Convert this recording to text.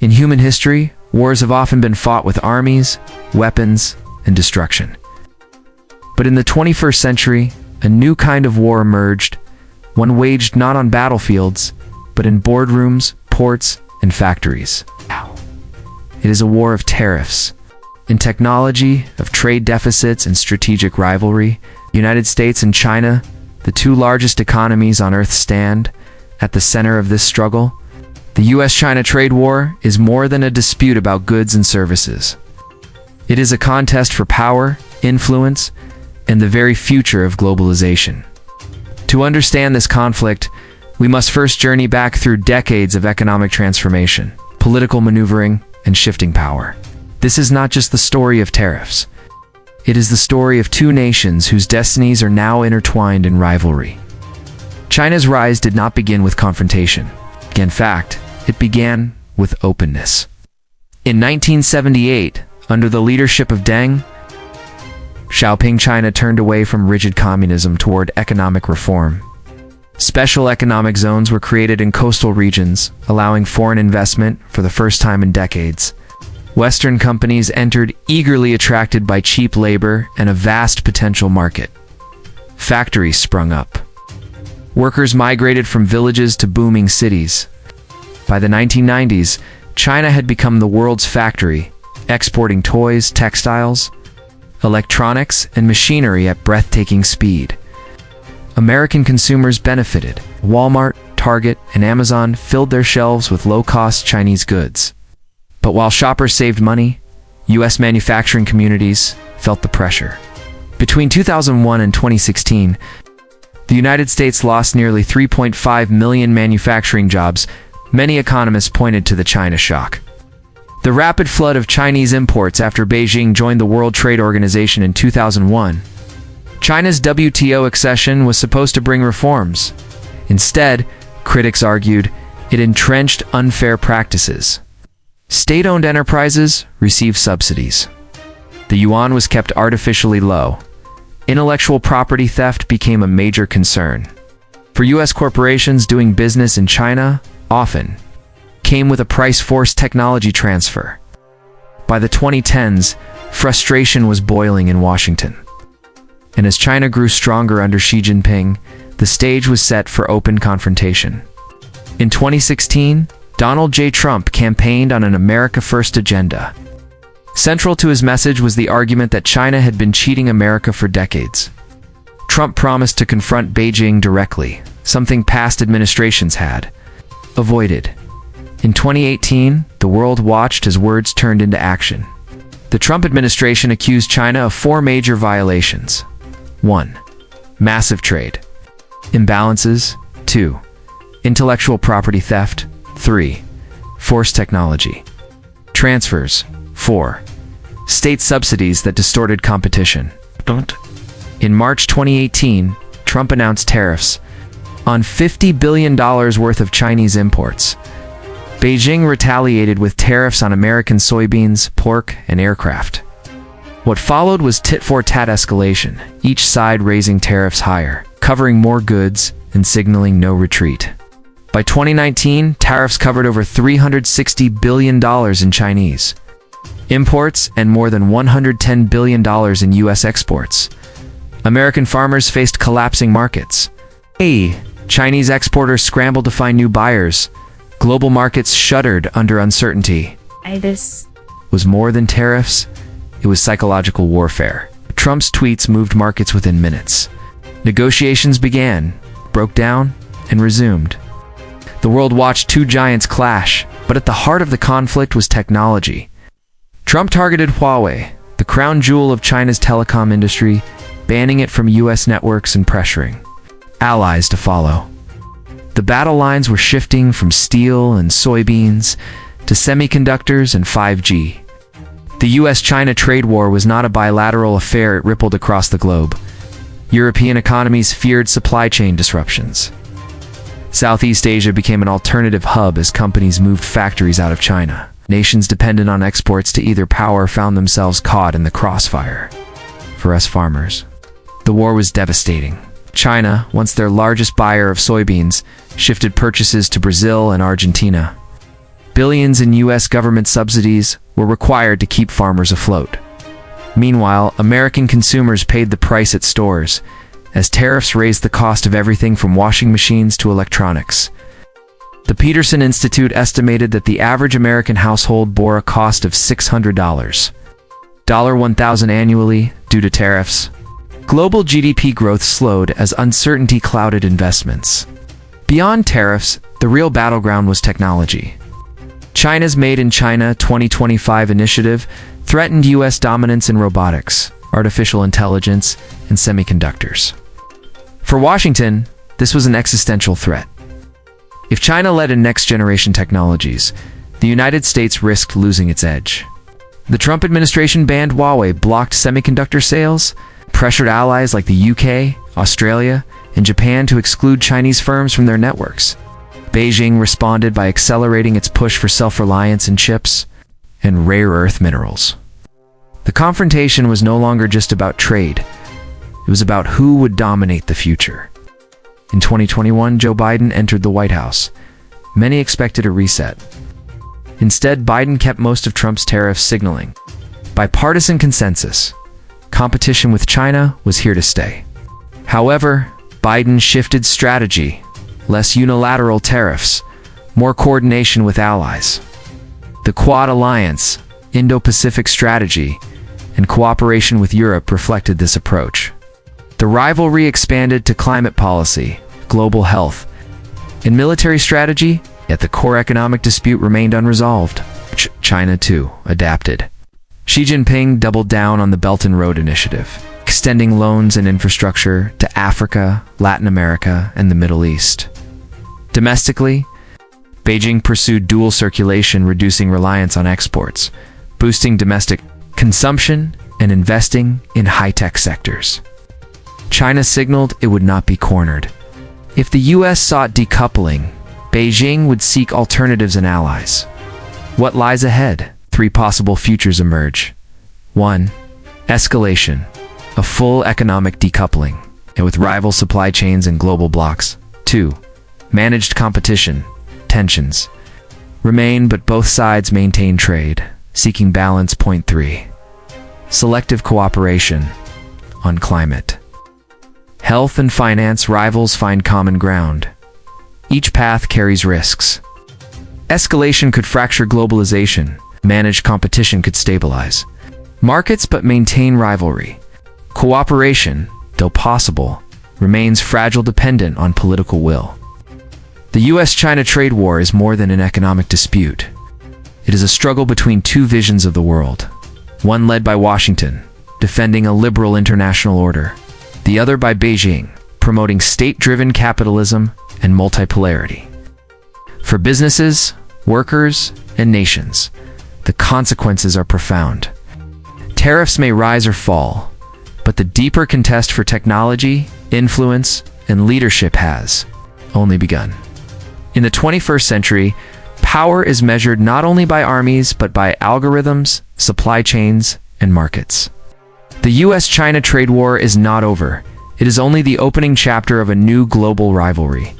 In human history, wars have often been fought with armies, weapons, and destruction. But in the 21st century, a new kind of war emerged, one waged not on battlefields, but in boardrooms, ports, and factories. It is a war of tariffs. In technology, of trade deficits and strategic rivalry, the United States and China, the two largest economies on Earth, stand at the center of this struggle. The US-China trade war is more than a dispute about goods and services. It is a contest for power, influence, and the very future of globalization. To understand this conflict, we must first journey back through decades of economic transformation, political maneuvering, and shifting power. This is not just the story of tariffs. It is the story of two nations whose destinies are now intertwined in rivalry. China's rise did not begin with confrontation. In fact, it began with openness. In 1978, under the leadership of Deng Xiaoping, China turned away from rigid communism toward economic reform. Special economic zones were created in coastal regions, allowing foreign investment for the first time in decades. Western companies entered, eagerly attracted by cheap labor and a vast potential market. Factories sprung up. Workers migrated from villages to booming cities. By the 1990s, China had become the world's factory, exporting toys, textiles, electronics, and machinery at breathtaking speed. American consumers benefited. Walmart, Target, and Amazon filled their shelves with low-cost Chinese goods. But while shoppers saved money, U.S. manufacturing communities felt the pressure. Between 2001 and 2016, the United States lost nearly 3.5 million manufacturing jobs. Many economists pointed to the China shock. The rapid flood of Chinese imports after Beijing joined the World Trade Organization in 2001. China's WTO accession was supposed to bring reforms. Instead, critics argued, it entrenched unfair practices. State-owned enterprises received subsidies. The yuan was kept artificially low. Intellectual property theft became a major concern. For U.S. corporations doing business in China, often came with a price-forced technology transfer. By the 2010s, frustration was boiling in Washington. And as China grew stronger under Xi Jinping, the stage was set for open confrontation. In 2016, Donald J. Trump campaigned on an America First agenda. Central to his message was the argument that China had been cheating America for decades. Trump promised to confront Beijing directly, something past administrations had avoided. In 2018, the world watched as words turned into action. The Trump administration accused China of 4 major violations. 1. Massive trade imbalances. 2. Intellectual property theft. 3. Forced technology transfers. 4. State subsidies that distorted competition. In March 2018, Trump announced tariffs on $50 billion worth of Chinese imports. Beijing retaliated with tariffs on American soybeans, pork, and aircraft. What followed was tit-for-tat escalation, each side raising tariffs higher, covering more goods, and signaling no retreat. By 2019, tariffs covered over $360 billion in Chinese imports and more than $110 billion in U.S. exports. American farmers faced collapsing markets. Chinese exporters scrambled to find new buyers. Global markets shuddered under uncertainty. This was more than tariffs. It was psychological warfare. Trump's tweets moved markets within minutes. Negotiations began, broke down, and resumed. The world watched two giants clash, but at the heart of the conflict was technology. Trump targeted Huawei, the crown jewel of China's telecom industry, banning it from U.S. networks and pressuring allies to follow. The battle lines were shifting from steel and soybeans to semiconductors and 5G. The US-China trade war was not a bilateral affair, it rippled across the globe. European economies feared supply chain disruptions. Southeast Asia became an alternative hub as companies moved factories out of China. Nations dependent on exports to either power found themselves caught in the crossfire. For us farmers, the war was devastating. China, once their largest buyer of soybeans, shifted purchases to Brazil and Argentina. Billions in U.S. government subsidies were required to keep farmers afloat. Meanwhile, American consumers paid the price at stores, as tariffs raised the cost of everything from washing machines to electronics. The Peterson Institute estimated that the average American household bore a cost of $600, $1,000 annually due to tariffs. Global GDP growth slowed as uncertainty clouded investments. Beyond tariffs, the real battleground was technology. China's Made in China 2025 initiative threatened U.S. dominance in robotics, artificial intelligence, and semiconductors. For Washington, this was an existential threat. If China led in next-generation technologies, the United States risked losing its edge. The Trump administration banned Huawei, blocked semiconductor sales, pressured allies like the UK, Australia, and Japan to exclude Chinese firms from their networks. Beijing responded by accelerating its push for self-reliance in chips and rare earth minerals. The confrontation was no longer just about trade. It was about who would dominate the future. In 2021, Joe Biden entered the White House. Many expected a reset. Instead, Biden kept most of Trump's tariffs, signaling bipartisan consensus. Competition with China was here to stay. However, Biden shifted strategy. Less unilateral tariffs, more coordination with allies. The Quad Alliance, Indo-Pacific strategy, and cooperation with Europe reflected this approach. The rivalry expanded to climate policy, global health, and military strategy, yet the core economic dispute remained unresolved. China, too, adapted. Xi Jinping doubled down on the Belt and Road Initiative, extending loans and infrastructure to Africa, Latin America, and the Middle East. Domestically, Beijing pursued dual circulation, reducing reliance on exports, boosting domestic consumption, and investing in high-tech sectors. China signaled it would not be cornered. If the U.S. sought decoupling, Beijing would seek alternatives and allies. What lies ahead? 3 possible futures emerge. 1. Escalation, a full economic decoupling, and with rival supply chains and global blocs. 2. Managed competition, tensions remain, but both sides maintain trade, seeking balance. 3. Selective cooperation on climate. Health and finance, rivals find common ground. Each path carries risks. Escalation could fracture globalization. Managed competition could stabilize markets but maintain rivalry. Cooperation, though possible, remains fragile, dependent on political will. The U.S.-China trade war is more than an economic dispute. It is a struggle between two visions of the world. One led by Washington, defending a liberal international order. The other by Beijing, promoting state-driven capitalism and multipolarity. For businesses, workers, and nations, the consequences are profound. Tariffs may rise or fall, but the deeper contest for technology, influence, and leadership has only begun. In the 21st century, power is measured not only by armies, but by algorithms, supply chains, and markets. The U.S.-China trade war is not over. It is only the opening chapter of a new global rivalry.